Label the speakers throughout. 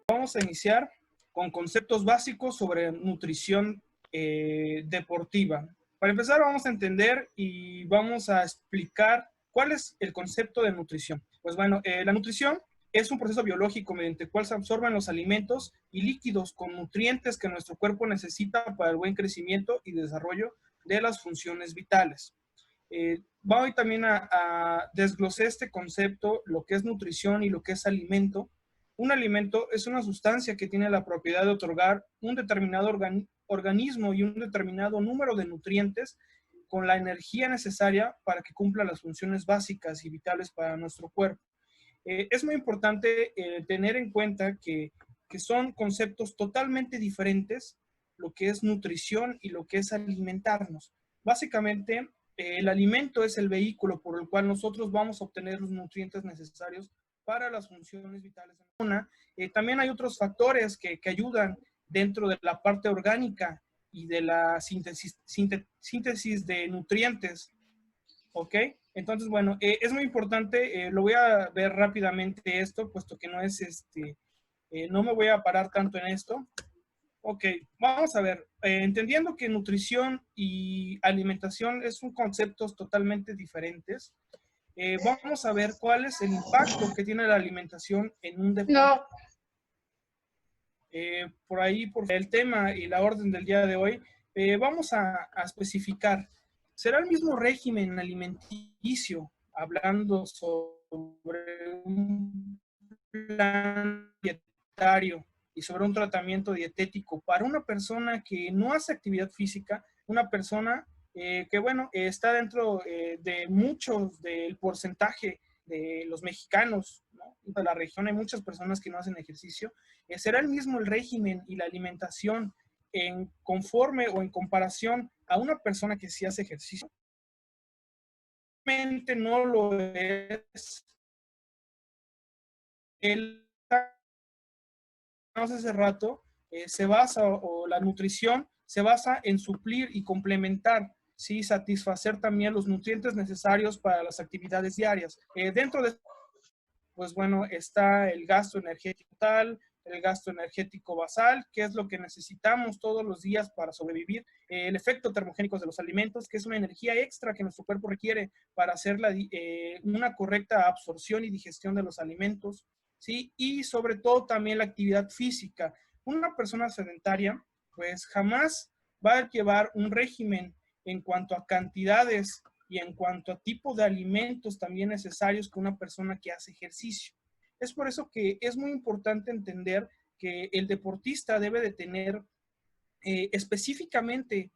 Speaker 1: Vamos a iniciar con conceptos básicos sobre nutrición deportiva. Para empezar, vamos a entender y vamos a explicar cuál es el concepto de nutrición. Pues bueno, la nutrición es un proceso biológico mediante el cual se absorben los alimentos y líquidos con nutrientes que nuestro cuerpo necesita para el buen crecimiento y desarrollo de las funciones vitales. Voy también a desglosar este concepto, lo que es nutrición y lo que es alimento. Un alimento es una sustancia que tiene la propiedad de otorgar un determinado organismo y un determinado número de nutrientes con la energía necesaria para que cumpla las funciones básicas y vitales para nuestro cuerpo. Es muy importante tener en cuenta que son conceptos totalmente diferentes, lo que es nutrición y lo que es alimentarnos. Básicamente, el alimento es el vehículo por el cual nosotros vamos a obtener los nutrientes necesarios para las funciones vitales de la persona. También hay otros factores que ayudan dentro de la parte orgánica y de la síntesis de nutrientes. ¿Ok? Entonces, bueno, es muy importante, lo voy a ver rápidamente esto, puesto que no es no me voy a parar tanto en esto. Ok, vamos a ver, entendiendo que nutrición y alimentación son conceptos totalmente diferentes, vamos a ver cuál es el impacto que tiene la alimentación en un deporte.
Speaker 2: No.
Speaker 1: Por ahí, por el tema y la orden del día de hoy, vamos a especificar, ¿será el mismo régimen alimenticio, hablando sobre un plan dietario y sobre un tratamiento dietético para una persona que no hace actividad física, una persona que, bueno, está dentro de muchos del porcentaje de los mexicanos, ¿no? De la región hay muchas personas que no hacen ejercicio? ¿Será el mismo el régimen y la alimentación en conforme o en comparación a una persona que sí hace ejercicio? Realmente no lo es. El hace rato se basa, o la nutrición se basa en suplir y complementar, ¿sí? Satisfacer también los nutrientes necesarios para las actividades diarias. Dentro de, pues bueno, está el gasto energético total, el gasto energético basal, que es lo que necesitamos todos los días para sobrevivir, el efecto termogénico de los alimentos, que es una energía extra que nuestro cuerpo requiere para hacer una correcta absorción y digestión de los alimentos, ¿sí? Y sobre todo también la actividad física. Una persona sedentaria, pues jamás va a llevar un régimen en cuanto a cantidades y en cuanto a tipo de alimentos también necesarios que una persona que hace ejercicio. Es por eso que es muy importante entender que el deportista debe de tener específicamente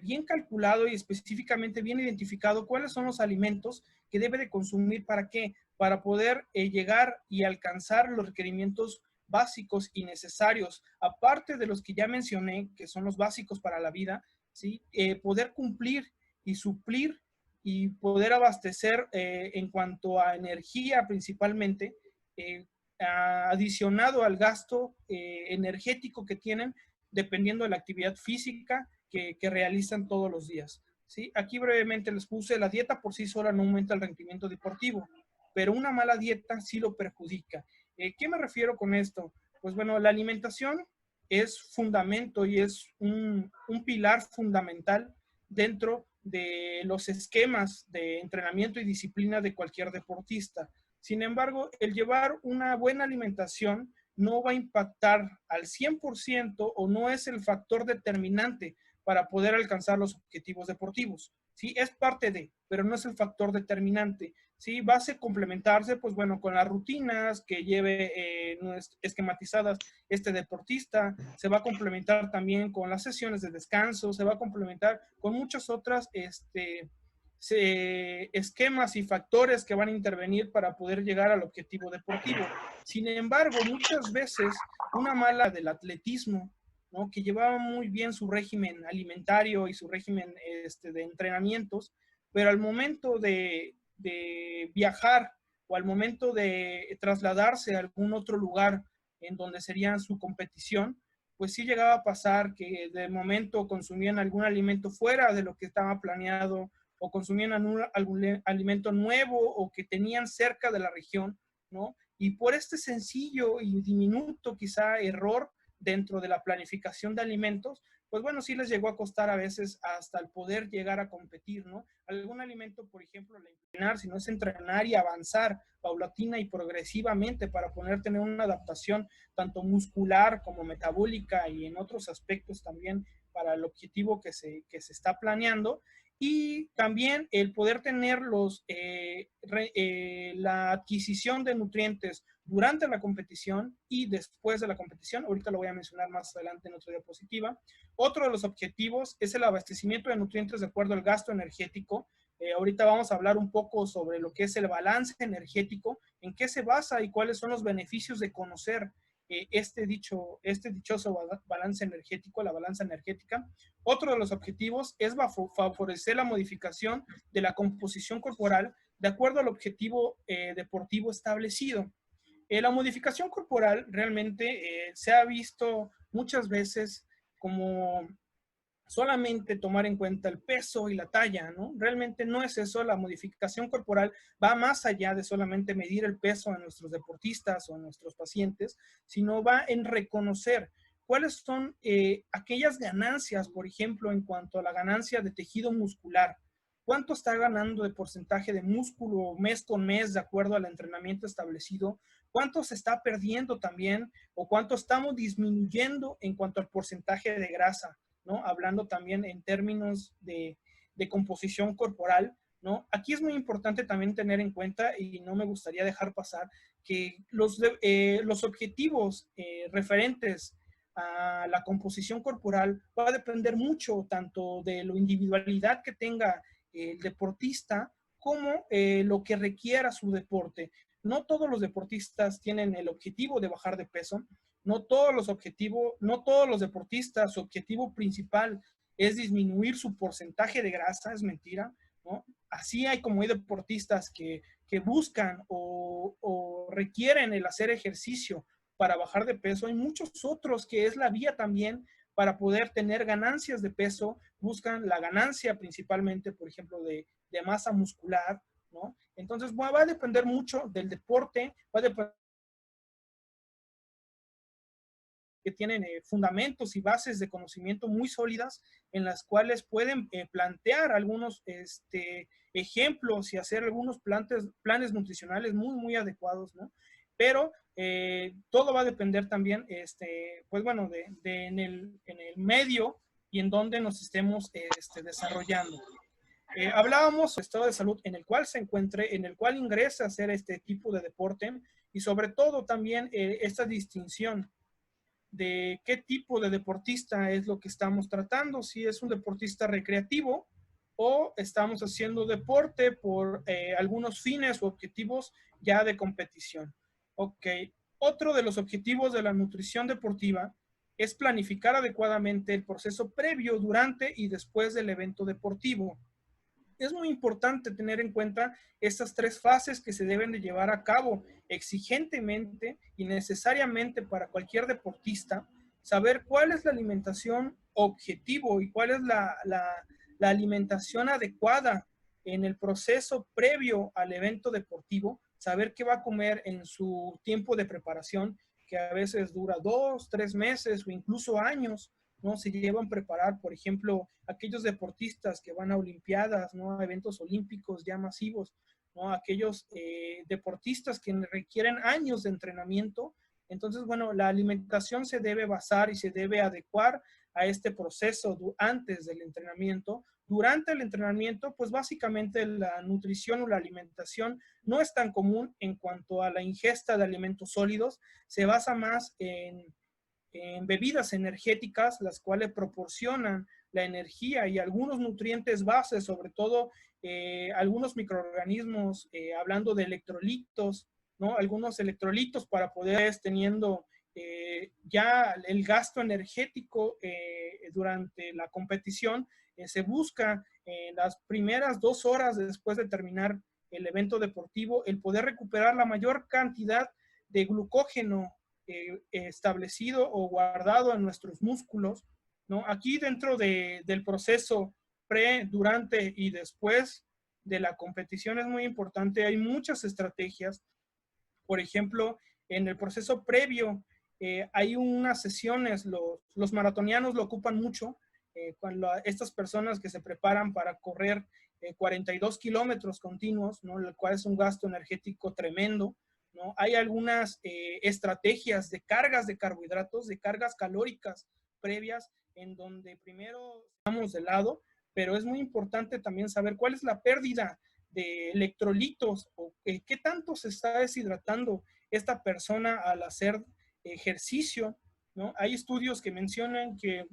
Speaker 1: bien calculado y específicamente bien identificado cuáles son los alimentos que debe de consumir. ¿Para qué? Para poder llegar y alcanzar los requerimientos básicos y necesarios, aparte de los que ya mencioné, que son los básicos para la vida, ¿sí? Poder cumplir y suplir y poder abastecer en cuanto a energía principalmente, adicionado al gasto energético que tienen dependiendo de la actividad física que realizan todos los días. ¿Sí? Aquí brevemente les puse, la dieta por sí sola no aumenta el rendimiento deportivo, pero una mala dieta sí lo perjudica. ¿Qué me refiero con esto? Pues bueno, la alimentación es fundamento y es un pilar fundamental dentro de los esquemas de entrenamiento y disciplina de cualquier deportista. Sin embargo, el llevar una buena alimentación no va a impactar al 100% o no es el factor determinante para poder alcanzar los objetivos deportivos. Sí, es parte de, pero no es el factor determinante. Sí, va a complementarse, pues bueno, con las rutinas que lleve esquematizadas este deportista, se va a complementar también con las sesiones de descanso, se va a complementar con muchas otras esquemas y factores que van a intervenir para poder llegar al objetivo deportivo. Sin embargo, muchas veces una mala del atletismo, ¿no? Que llevaba muy bien su régimen alimentario y su régimen de entrenamientos, pero al momento de viajar o al momento de trasladarse a algún otro lugar en donde sería su competición, pues sí llegaba a pasar que de momento consumían algún alimento fuera de lo que estaba planeado, o consumían algún alimento nuevo o que tenían cerca de la región, ¿no? Y por este sencillo y diminuto quizá error dentro de la planificación de alimentos, pues bueno, sí les llegó a costar a veces hasta el poder llegar a competir, ¿no? Algún alimento, por ejemplo, entrenar, si no es entrenar y avanzar paulatina y progresivamente para poder tener una adaptación tanto muscular como metabólica y en otros aspectos también para el objetivo que se está planeando. Y también el poder tener la adquisición de nutrientes durante la competición y después de la competición. Ahorita lo voy a mencionar más adelante en otra diapositiva. Otro de los objetivos es el abastecimiento de nutrientes de acuerdo al gasto energético. Ahorita vamos a hablar un poco sobre lo que es el balance energético, en qué se basa y cuáles son los beneficios de conocer este dichoso balance energético, la balanza energética. Otro de los objetivos es favorecer la modificación de la composición corporal de acuerdo al objetivo deportivo establecido. La modificación corporal realmente se ha visto muchas veces como solamente tomar en cuenta el peso y la talla, ¿no? Realmente no es eso. La modificación corporal va más allá de solamente medir el peso a nuestros deportistas o a nuestros pacientes, sino va en reconocer cuáles son aquellas ganancias, por ejemplo, en cuanto a la ganancia de tejido muscular. ¿Cuánto está ganando de porcentaje de músculo mes con mes de acuerdo al entrenamiento establecido? ¿Cuánto se está perdiendo también o cuánto estamos disminuyendo en cuanto al porcentaje de grasa? ¿No? Hablando también en términos de composición corporal, ¿no? Aquí es muy importante también tener en cuenta, y no me gustaría dejar pasar, que los objetivos referentes a la composición corporal va a depender mucho tanto de la individualidad que tenga el deportista como lo que requiera su deporte. No todos los deportistas tienen el objetivo de bajar de peso, no todos los deportistas, su objetivo principal es disminuir su porcentaje de grasa, es mentira, ¿no? Así hay como hay deportistas que buscan o requieren el hacer ejercicio para bajar de peso. Hay muchos otros que es la vía también para poder tener ganancias de peso, buscan la ganancia principalmente, por ejemplo, de masa muscular, ¿no? Entonces, bueno, va a depender mucho del deporte, va a depender que tienen fundamentos y bases de conocimiento muy sólidas en las cuales pueden plantear algunos ejemplos y hacer algunos planes nutricionales muy adecuados, ¿no? Pero todo va a depender también, pues bueno, en el medio y en donde nos estemos desarrollando. Hablábamos del estado de salud en el cual se encuentre, en el cual ingresa a hacer este tipo de deporte y sobre todo también esta distinción de qué tipo de deportista es lo que estamos tratando, si es un deportista recreativo o estamos haciendo deporte por algunos fines o objetivos ya de competición. Ok, otro de los objetivos de la nutrición deportiva es planificar adecuadamente el proceso previo, durante y después del evento deportivo. Es muy importante tener en cuenta estas tres fases que se deben de llevar a cabo exigentemente y necesariamente para cualquier deportista, saber cuál es la alimentación objetivo y cuál es la alimentación adecuada en el proceso previo al evento deportivo, saber qué va a comer en su tiempo de preparación, que a veces dura 2, 3 meses o incluso años, ¿no? Se llevan a preparar, por ejemplo, aquellos deportistas que van a olimpiadas, ¿no? A eventos olímpicos ya masivos, ¿no? Aquellos deportistas que requieren años de entrenamiento. Entonces, bueno, la alimentación se debe basar y se debe adecuar a este proceso antes del entrenamiento. Durante el entrenamiento, pues básicamente la nutrición o la alimentación no es tan común en cuanto a la ingesta de alimentos sólidos, se basa más en bebidas energéticas, las cuales proporcionan la energía y algunos nutrientes bases, sobre todo algunos microorganismos, hablando de electrolitos, ¿no? Algunos electrolitos para poder teniendo ya el gasto energético durante la competición. Se busca en las primeras 2 horas después de terminar el evento deportivo el poder recuperar la mayor cantidad de glucógeno establecido o guardado en nuestros músculos, ¿no? Aquí dentro del proceso pre, durante y después de la competición es muy importante, hay muchas estrategias Por ejemplo, en el proceso previo hay unas sesiones, los maratonianos lo ocupan mucho, cuando estas personas que se preparan para correr 42 kilómetros continuos, ¿no? El cual es un gasto energético tremendo, ¿no? Hay algunas estrategias de cargas de carbohidratos, de cargas calóricas previas, en donde primero estamos de lado, pero es muy importante también saber cuál es la pérdida de electrolitos o qué tanto se está deshidratando esta persona al hacer ejercicio, ¿no? Hay estudios que mencionan que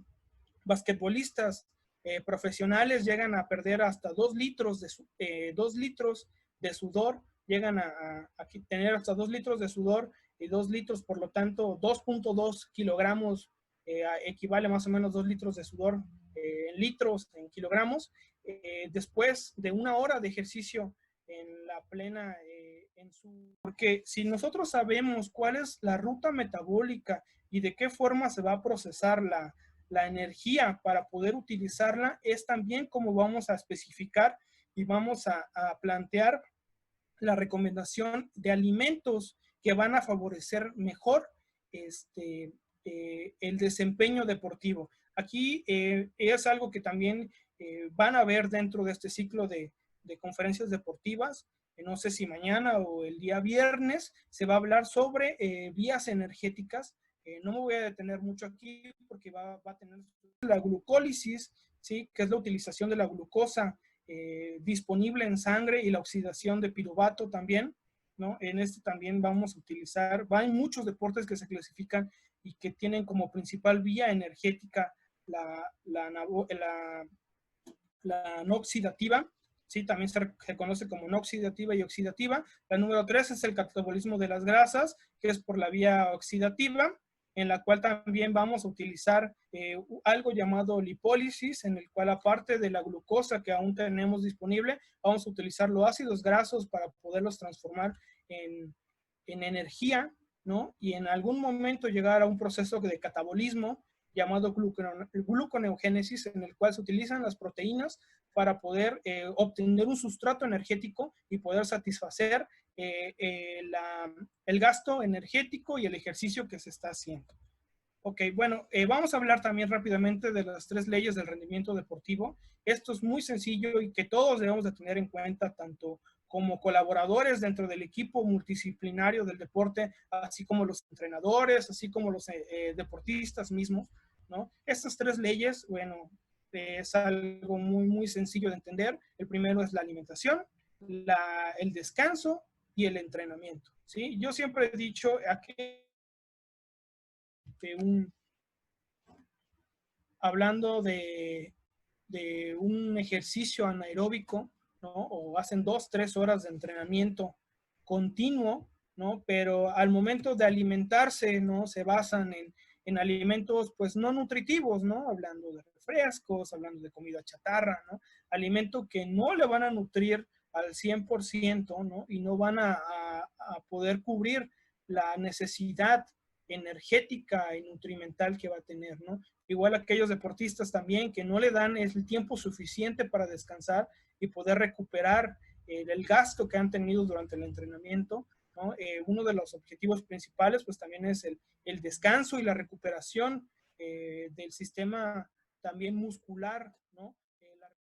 Speaker 1: basquetbolistas profesionales llegan a perder hasta 2 litros de sudor, llegan a tener hasta 2 litros de sudor y 2 litros, por lo tanto, 2.2 kilogramos equivale más o menos 2 litros de sudor en litros, en kilogramos, después de una hora de ejercicio en la plena, porque si nosotros sabemos cuál es la ruta metabólica y de qué forma se va a procesar la energía para poder utilizarla, es también como vamos a especificar y vamos a plantear la recomendación de alimentos que van a favorecer mejor el desempeño deportivo. Aquí es algo que también van a ver dentro de este ciclo de conferencias deportivas. No sé si mañana o el día viernes se va a hablar sobre vías energéticas. No me voy a detener mucho aquí porque va a tener la glucólisis, ¿sí? Que es la utilización de la glucosa disponible en sangre, y la oxidación de piruvato también, ¿no? En este también vamos a utilizar, hay muchos deportes que se clasifican y que tienen como principal vía energética la no oxidativa, ¿sí? También se conoce como no oxidativa y oxidativa. La número 3 es el catabolismo de las grasas, que es por la vía oxidativa, en la cual también vamos a utilizar algo llamado lipólisis, en el cual aparte de la glucosa que aún tenemos disponible, vamos a utilizar los ácidos grasos para poderlos transformar en energía, ¿no? Y en algún momento llegar a un proceso de catabolismo llamado gluconeogénesis, en el cual se utilizan las proteínas para poder obtener un sustrato energético y poder satisfacer el gasto energético y el ejercicio que se está haciendo. Ok, bueno, vamos a hablar también rápidamente de las 3 leyes del rendimiento deportivo. Esto es muy sencillo y que todos debemos de tener en cuenta, tanto como colaboradores dentro del equipo multidisciplinario del deporte, así como los entrenadores, así como los deportistas mismos, ¿no? Estas 3 leyes, bueno, es algo muy, muy sencillo de entender. El primero es la alimentación, el descanso y el entrenamiento, ¿sí? Yo siempre he dicho hablando de un ejercicio anaeróbico, ¿no? O hacen 2, 3 horas de entrenamiento continuo, ¿no? Pero al momento de alimentarse, ¿no? Se basan en alimentos, pues, no nutritivos, ¿no? Hablando de refrescos, hablando de comida chatarra, ¿no? Alimentos que no le van a nutrir al 100%, ¿no? Y no van a poder cubrir la necesidad energética y nutrimental que va a tener, ¿no? Igual aquellos deportistas también que no le dan el tiempo suficiente para descansar y poder recuperar el gasto que han tenido durante el entrenamiento, ¿no? Uno de los objetivos principales pues también es el descanso y la recuperación del sistema también muscular, ¿no?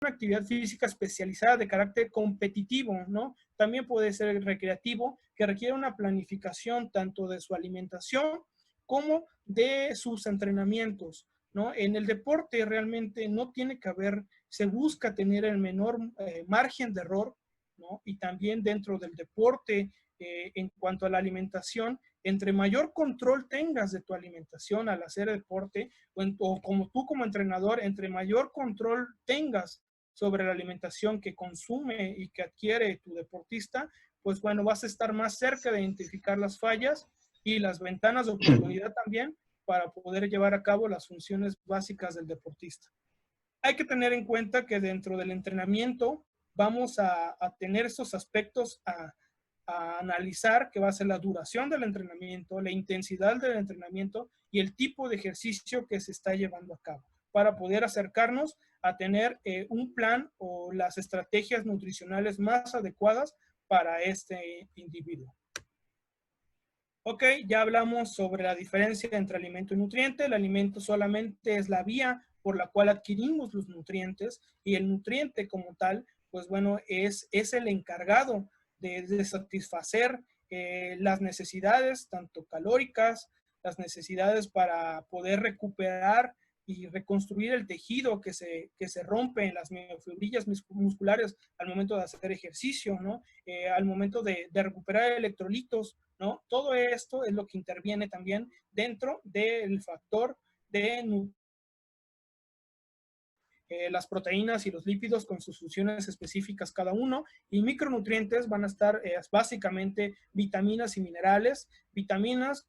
Speaker 1: Una actividad física especializada de carácter competitivo, ¿no? También puede ser recreativo, que requiere una planificación tanto de su alimentación como de sus entrenamientos, ¿no? En el deporte realmente no tiene que haber, se busca tener el menor margen de error, ¿no? Y también dentro del deporte, en cuanto a la alimentación, entre mayor control tengas de tu alimentación al hacer deporte, o como tú como entrenador, entre mayor control tengas sobre la alimentación que consume y que adquiere tu deportista, pues bueno, vas a estar más cerca de identificar las fallas y las ventanas de oportunidad también para poder llevar a cabo las funciones básicas del deportista. Hay que tener en cuenta que dentro del entrenamiento vamos a tener estos aspectos a analizar, que va a ser la duración del entrenamiento, la intensidad del entrenamiento y el tipo de ejercicio que se está llevando a cabo, para poder acercarnos a tener un plan o las estrategias nutricionales más adecuadas para este individuo. Ok, ya hablamos sobre la diferencia entre alimento y nutriente. El alimento solamente es la vía por la cual adquirimos los nutrientes y el nutriente como tal, pues bueno, es el encargado de satisfacer las necesidades, tanto calóricas, las necesidades para poder recuperar y reconstruir el tejido que se rompe en las miofibrillas musculares al momento de hacer ejercicio, ¿no? Al momento de recuperar electrolitos, ¿no? Todo esto es lo que interviene también dentro del factor de las proteínas y los lípidos con sus funciones específicas cada uno, y micronutrientes van a estar básicamente vitaminas y minerales. Vitaminas,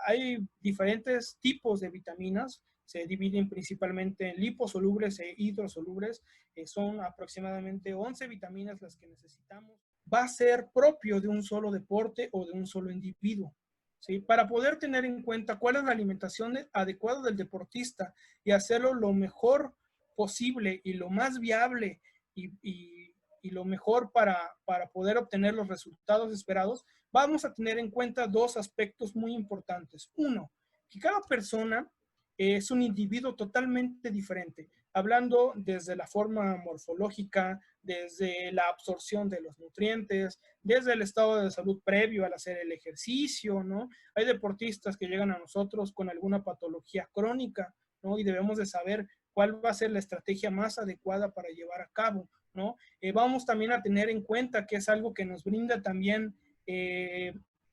Speaker 1: hay diferentes tipos de vitaminas, se dividen principalmente en liposolubles e hidrosolubles, son aproximadamente 11 vitaminas las que necesitamos. Va a ser propio de un solo deporte o de un solo individuo, ¿sí? Para poder tener en cuenta cuál es la alimentación adecuada del deportista y hacerlo lo mejor posible y lo más viable y lo mejor para poder obtener los resultados esperados, vamos a tener en cuenta dos aspectos muy importantes. Uno, que cada persona es un individuo totalmente diferente, hablando desde la forma morfológica, desde la absorción de los nutrientes, desde el estado de salud previo al hacer el ejercicio, ¿no? Hay deportistas que llegan a nosotros con alguna patología crónica, ¿no? Y debemos de saber cuál va a ser la estrategia más adecuada para llevar a cabo, ¿no? Vamos también a tener en cuenta que es algo que nos brinda también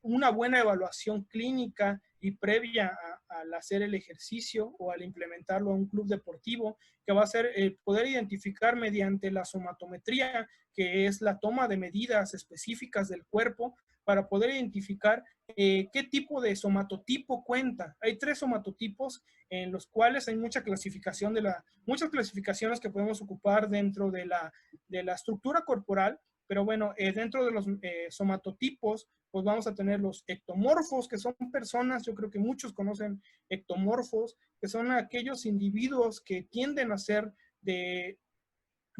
Speaker 1: una buena evaluación clínica y previa al hacer el ejercicio o al implementarlo a un club deportivo, que va a ser poder identificar mediante la somatometría, que es la toma de medidas específicas del cuerpo, para poder identificar qué tipo de somatotipo cuenta. Hay 3 somatotipos en los cuales hay mucha clasificación muchas clasificaciones que podemos ocupar dentro de la estructura corporal, pero bueno, dentro de los somatotipos, pues vamos a tener los ectomorfos, que son personas, yo creo que muchos conocen ectomorfos, que son aquellos individuos que tienden a ser de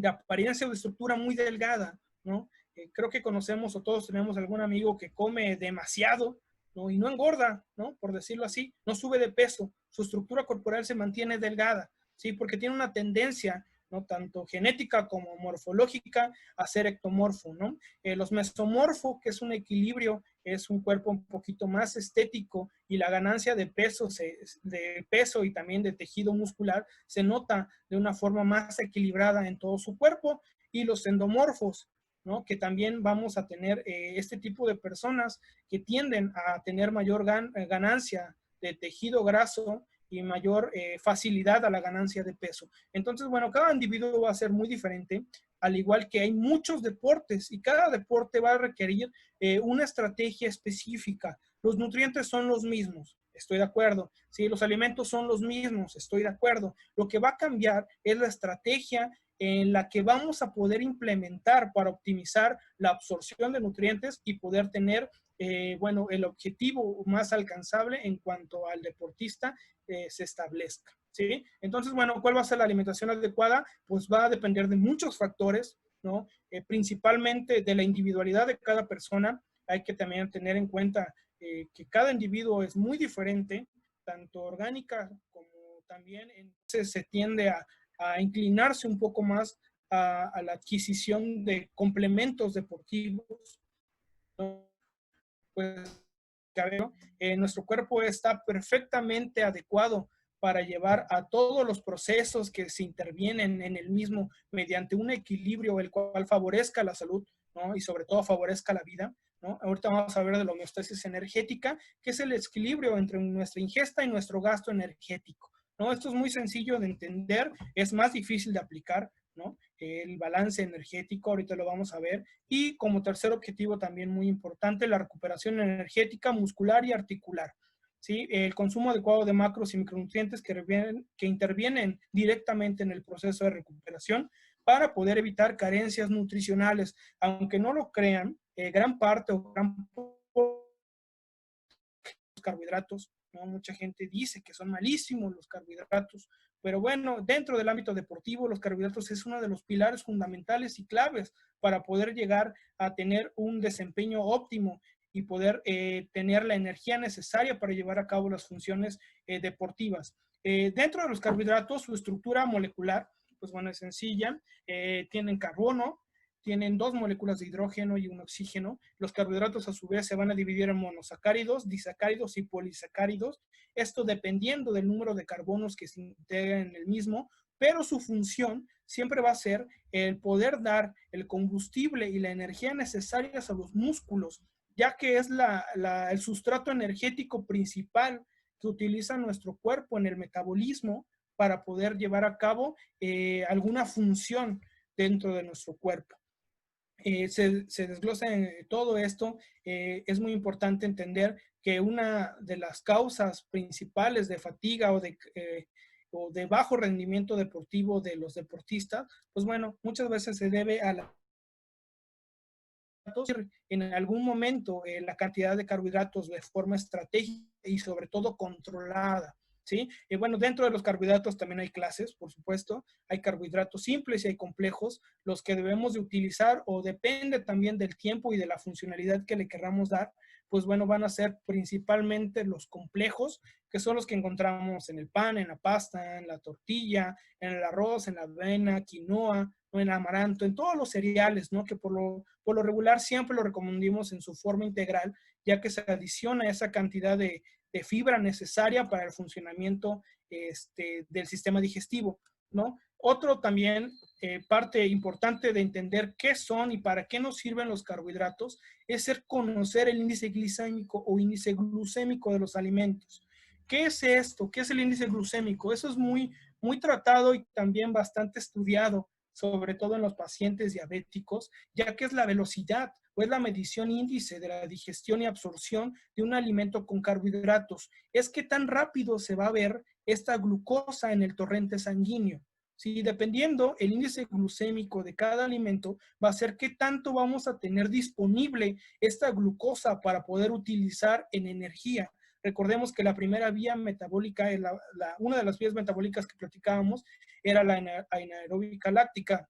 Speaker 1: apariencia o de estructura muy delgada, ¿no? Creo que conocemos o todos tenemos algún amigo que come demasiado, ¿no? Y no engorda, ¿no? Por decirlo así, no sube de peso, su estructura corporal se mantiene delgada, ¿sí? Porque tiene una tendencia, ¿no? Tanto genética como morfológica a ser ectomorfo, ¿no? Los mesomorfos, que es un equilibrio, es un cuerpo un poquito más estético y la ganancia de peso y también de tejido muscular se nota de una forma más equilibrada en todo su cuerpo. Y los endomorfos, ¿no? Que también vamos a tener este tipo de personas que tienden a tener mayor ganancia de tejido graso y mayor facilidad a la ganancia de peso. Entonces, bueno, cada individuo va a ser muy diferente, al igual que hay muchos deportes y cada deporte va a requerir una estrategia específica. Los nutrientes son los mismos, estoy de acuerdo. Sí, los alimentos son los mismos, estoy de acuerdo. Lo que va a cambiar es la estrategia en la que vamos a poder implementar para optimizar la absorción de nutrientes y poder tener, bueno, el objetivo más alcanzable en cuanto al deportista se establezca, ¿sí? Entonces, bueno, ¿cuál va a ser la alimentación adecuada? Pues va a depender de muchos factores, ¿no? Principalmente de la individualidad de cada persona. Hay que también tener en cuenta que cada individuo es muy diferente, tanto orgánica como también, entonces se tiende a inclinarse un poco más a la adquisición de complementos deportivos, ¿no? Pues nuestro cuerpo está perfectamente adecuado para llevar a todos los procesos que se intervienen en el mismo mediante un equilibrio el cual favorezca la salud, ¿no? Y sobre todo favorezca la vida, ¿no? Ahorita vamos a ver de la homeostasis energética, que es el equilibrio entre nuestra ingesta y nuestro gasto energético, ¿no? Esto es muy sencillo de entender, es más difícil de aplicar, ¿no? El balance energético, ahorita lo vamos a ver. Y como tercer objetivo también muy importante, la recuperación energética muscular y articular, ¿sí? El consumo adecuado de macros y micronutrientes que intervienen directamente en el proceso de recuperación para poder evitar carencias nutricionales. Aunque no lo crean, gran parte o gran carbohidratos, ¿no? Mucha gente dice que son malísimos los carbohidratos, pero bueno, dentro del ámbito deportivo, los carbohidratos es uno de los pilares fundamentales y claves para poder llegar a tener un desempeño óptimo y poder tener la energía necesaria para llevar a cabo las funciones deportivas. Dentro de los carbohidratos, su estructura molecular, pues bueno, es sencilla. Tienen carbono, tienen 2 moléculas de hidrógeno y un oxígeno. Los carbohidratos a su vez se van a dividir en monosacáridos, disacáridos y polisacáridos. Esto dependiendo del número de carbonos que se integran en el mismo, pero su función siempre va a ser el poder dar el combustible y la energía necesarias a los músculos, ya que es el sustrato energético principal que utiliza nuestro cuerpo en el metabolismo para poder llevar a cabo alguna función dentro de nuestro cuerpo. Se desglosa en todo esto. Es muy importante entender que una de las causas principales de fatiga o de bajo rendimiento deportivo de los deportistas, pues bueno, muchas veces se debe a la en algún momento la cantidad de carbohidratos de forma estratégica y sobre todo controlada, ¿sí? Bueno, dentro de los carbohidratos también hay clases, por supuesto. Hay carbohidratos simples y hay complejos. Los que debemos de utilizar, o depende también del tiempo y de la funcionalidad que le queramos dar, pues bueno, van a ser principalmente los complejos, que son los que encontramos en el pan, en la pasta, en la tortilla, en el arroz, en la avena, quinoa, o en amaranto, en todos los cereales, ¿no? Que por lo regular siempre lo recomendamos en su forma integral, ya que se adiciona esa cantidad de fibra necesaria para el funcionamiento del sistema digestivo, ¿no? Otro también, parte importante de entender qué son y para qué nos sirven los carbohidratos, es conocer el índice glicémico o índice glucémico de los alimentos. ¿Qué es esto? ¿Qué es el índice glucémico? Eso es muy, muy tratado y también bastante estudiado, sobre todo en los pacientes diabéticos, ya que es la velocidad o es la medición índice de la digestión y absorción de un alimento con carbohidratos. Es qué tan rápido se va a ver esta glucosa en el torrente sanguíneo. Sí, dependiendo el índice glucémico de cada alimento, va a ser qué tanto vamos a tener disponible esta glucosa para poder utilizar en energía. Recordemos que la primera vía metabólica, una de las vías metabólicas que platicábamos, era la anaeróbica láctica,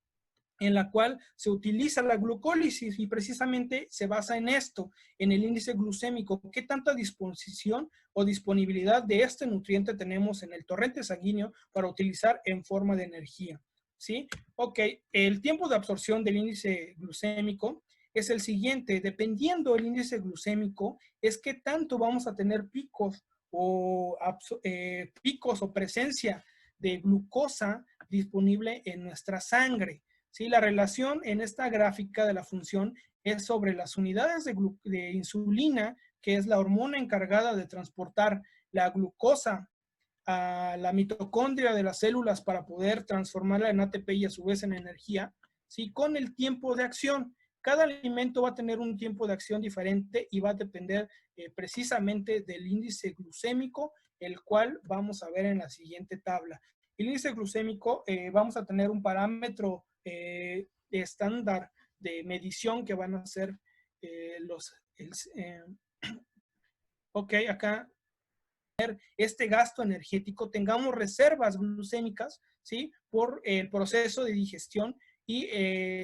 Speaker 1: en la cual se utiliza la glucólisis y precisamente se basa en esto, en el índice glucémico. ¿Qué tanta disposición o disponibilidad de este nutriente tenemos en el torrente sanguíneo para utilizar en forma de energía? ¿Sí? Ok, el tiempo de absorción del índice glucémico es el siguiente. Dependiendo del índice glucémico, es qué tanto vamos a tener picos o presencia de glucosa disponible en nuestra sangre. ¿Sí? La relación en esta gráfica de la función es sobre las unidades de insulina, que es la hormona encargada de transportar la glucosa a la mitocondria de las células para poder transformarla en ATP y a su vez en energía, ¿sí? Con el tiempo de acción. Cada alimento va a tener un tiempo de acción diferente y va a depender precisamente del índice glucémico, el cual vamos a ver en la siguiente tabla. El índice glucémico, vamos a tener un parámetro estándar de medición que van a ser ok, acá este gasto energético, tengamos reservas glucémicas, ¿sí? Por el proceso de digestión y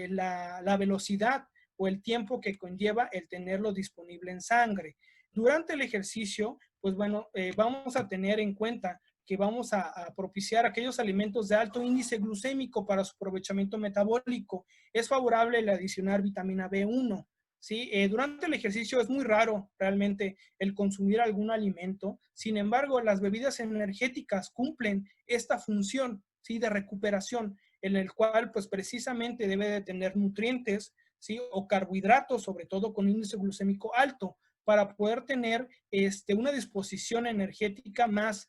Speaker 1: la velocidad o el tiempo que conlleva el tenerlo disponible en sangre. Durante el ejercicio, pues bueno, vamos a tener en cuenta que vamos a propiciar aquellos alimentos de alto índice glucémico para su aprovechamiento metabólico. Es favorable el adicionar vitamina B1. ¿Sí? Durante el ejercicio es muy raro realmente el consumir algún alimento. Sin embargo, las bebidas energéticas cumplen esta función, ¿sí? De recuperación, en el cual pues precisamente debe de tener nutrientes, ¿sí? O carbohidratos, sobre todo con índice glucémico alto, para poder tener una disposición energética más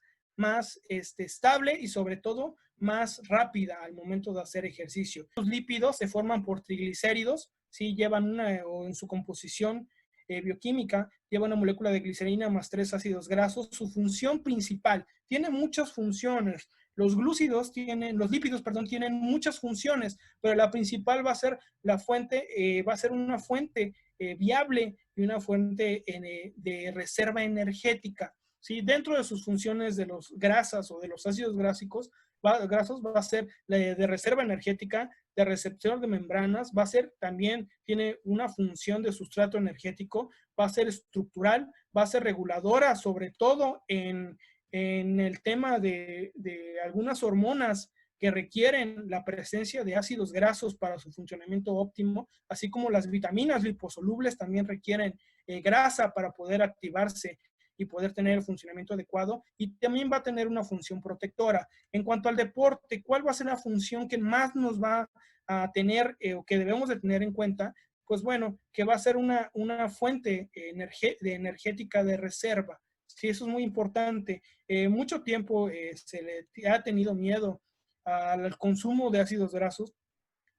Speaker 1: estable y sobre todo más rápida al momento de hacer ejercicio. Los lípidos se forman por triglicéridos, ¿sí? Llevan o en su composición bioquímica, lleva una molécula de glicerina más 3 ácidos grasos. Su función principal, tiene muchas funciones. Los lípidos, perdón, tienen muchas funciones, pero la principal va a ser la fuente, va a ser una fuente viable y una fuente de reserva energética. ¿Sí? Dentro de sus funciones de los grasas o de los ácidos grasos va a ser de reserva energética, de receptor de membranas, va a ser también, tiene una función de sustrato energético, va a ser estructural, va a ser reguladora, sobre todo en el tema de algunas hormonas que requieren la presencia de ácidos grasos para su funcionamiento óptimo, así como las vitaminas liposolubles también requieren grasa para poder activarse y poder tener el funcionamiento adecuado, y también va a tener una función protectora. En cuanto al deporte, ¿cuál va a ser la función que más nos va a tener o que debemos de tener en cuenta? Pues bueno, que va a ser una fuente energética de reserva. Sí, eso es muy importante. Mucho tiempo se le ha tenido miedo al consumo de ácidos grasos.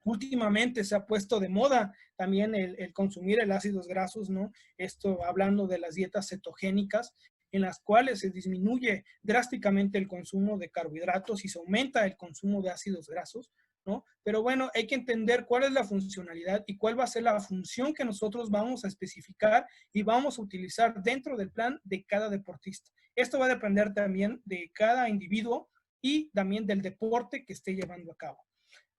Speaker 1: Últimamente se ha puesto de moda también el consumir el ácidos grasos, ¿no? Esto hablando de las dietas cetogénicas, en las cuales se disminuye drásticamente el consumo de carbohidratos y se aumenta el consumo de ácidos grasos, ¿no? Pero bueno, hay que entender cuál es la funcionalidad y cuál va a ser la función que nosotros vamos a especificar y vamos a utilizar dentro del plan de cada deportista. Esto va a depender también de cada individuo y también del deporte que esté llevando a cabo.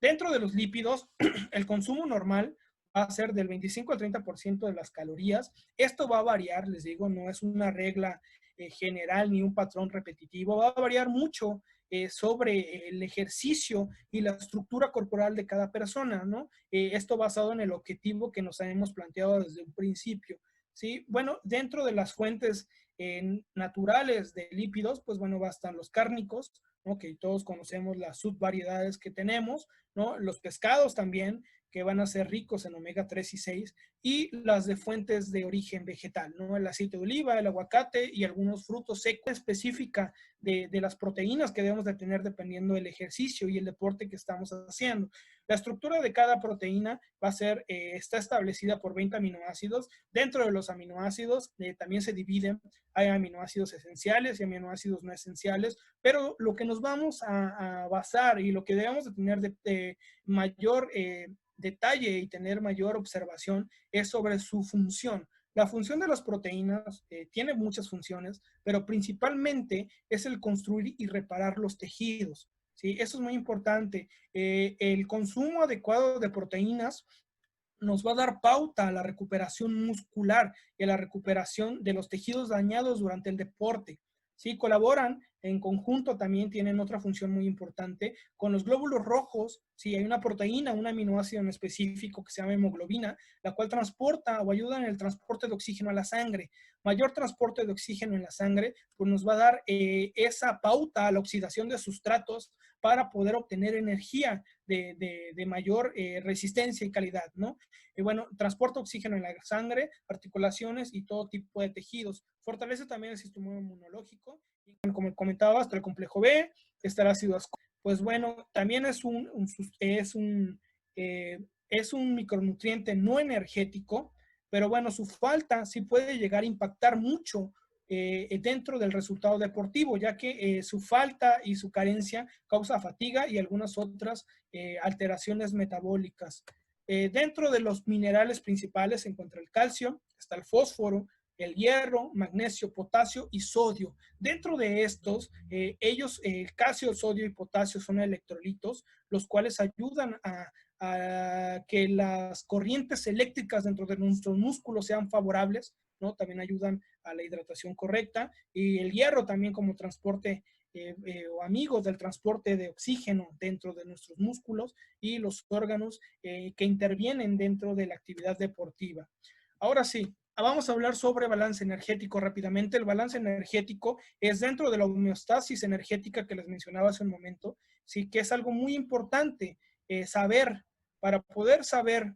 Speaker 1: Dentro de los lípidos, el consumo normal va a ser del 25 al 30% de las calorías. Esto va a variar, les digo, no es una regla general ni un patrón repetitivo. Va a variar mucho sobre el ejercicio y la estructura corporal de cada persona, ¿no? Esto basado en el objetivo que nos hemos planteado desde un principio, ¿sí? Bueno, dentro de las fuentes naturales de lípidos, pues bueno, bastan los cárnicos, ¿no? Que todos conocemos las subvariedades que tenemos, ¿no? Los pescados también, que van a ser ricos en omega 3 y 6, y las de fuentes de origen vegetal, ¿no? El aceite de oliva, el aguacate y algunos frutos secos, específica de las proteínas que debemos de tener dependiendo del ejercicio y el deporte que estamos haciendo. La estructura de cada proteína va a ser, está establecida por 20 aminoácidos. Dentro de los aminoácidos también se dividen, hay aminoácidos esenciales y aminoácidos no esenciales, pero lo que nos vamos a basar y lo que debemos de tener de mayor detalle y tener mayor observación es sobre su función. La función de las proteínas tiene muchas funciones, pero principalmente es el construir y reparar los tejidos, ¿sí? Eso es muy importante. El consumo adecuado de proteínas nos va a dar pauta a la recuperación muscular y a la recuperación de los tejidos dañados durante el deporte. Sí, colaboran en conjunto, también tienen otra función muy importante con los glóbulos rojos. Sí, hay una proteína, un aminoácido en específico que se llama hemoglobina, la cual transporta o ayuda en el transporte de oxígeno a la sangre. Mayor transporte de oxígeno en la sangre, pues nos va a dar esa pauta a la oxidación de sustratos para poder obtener energía de mayor resistencia y calidad, ¿no? Y bueno, transporta oxígeno en la sangre, articulaciones y todo tipo de tejidos. Fortalece también el sistema inmunológico. Y como comentaba, hasta el complejo B, está el ácido ascórbico. Pues bueno, también es un micronutriente no energético, pero bueno, su falta sí puede llegar a impactar mucho dentro del resultado deportivo, ya que su falta y su carencia causa fatiga y algunas otras alteraciones metabólicas. Dentro de los minerales principales se encuentra el calcio, está el fósforo, el hierro, magnesio, potasio y sodio. Dentro de estos, el calcio, sodio y potasio son electrolitos, los cuales ayudan a que las corrientes eléctricas dentro de nuestros músculos sean favorables, ¿no? También ayudan a la hidratación correcta, y el hierro también como transporte o amigos del transporte de oxígeno dentro de nuestros músculos y los órganos que intervienen dentro de la actividad deportiva. Ahora sí, vamos a hablar sobre balance energético rápidamente. El balance energético es dentro de la homeostasis energética que les mencionaba hace un momento, sí, que es algo muy importante saber. Para poder saber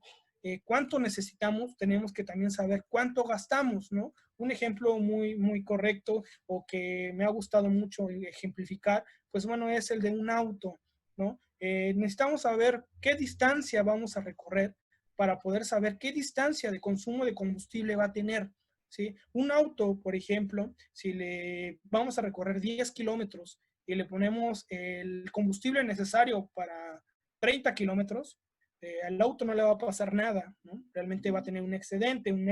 Speaker 1: cuánto necesitamos, tenemos que también saber cuánto gastamos, ¿no? Un ejemplo muy, muy correcto o que me ha gustado mucho ejemplificar, pues bueno, es el de un auto, ¿no? Necesitamos saber qué distancia vamos a recorrer para poder saber qué distancia de consumo de combustible va a tener, ¿sí? Un auto, por ejemplo, si le vamos a recorrer 10 kilómetros y le ponemos el combustible necesario para 30 kilómetros, al auto no le va a pasar nada, ¿no? Realmente va a tener un excedente, un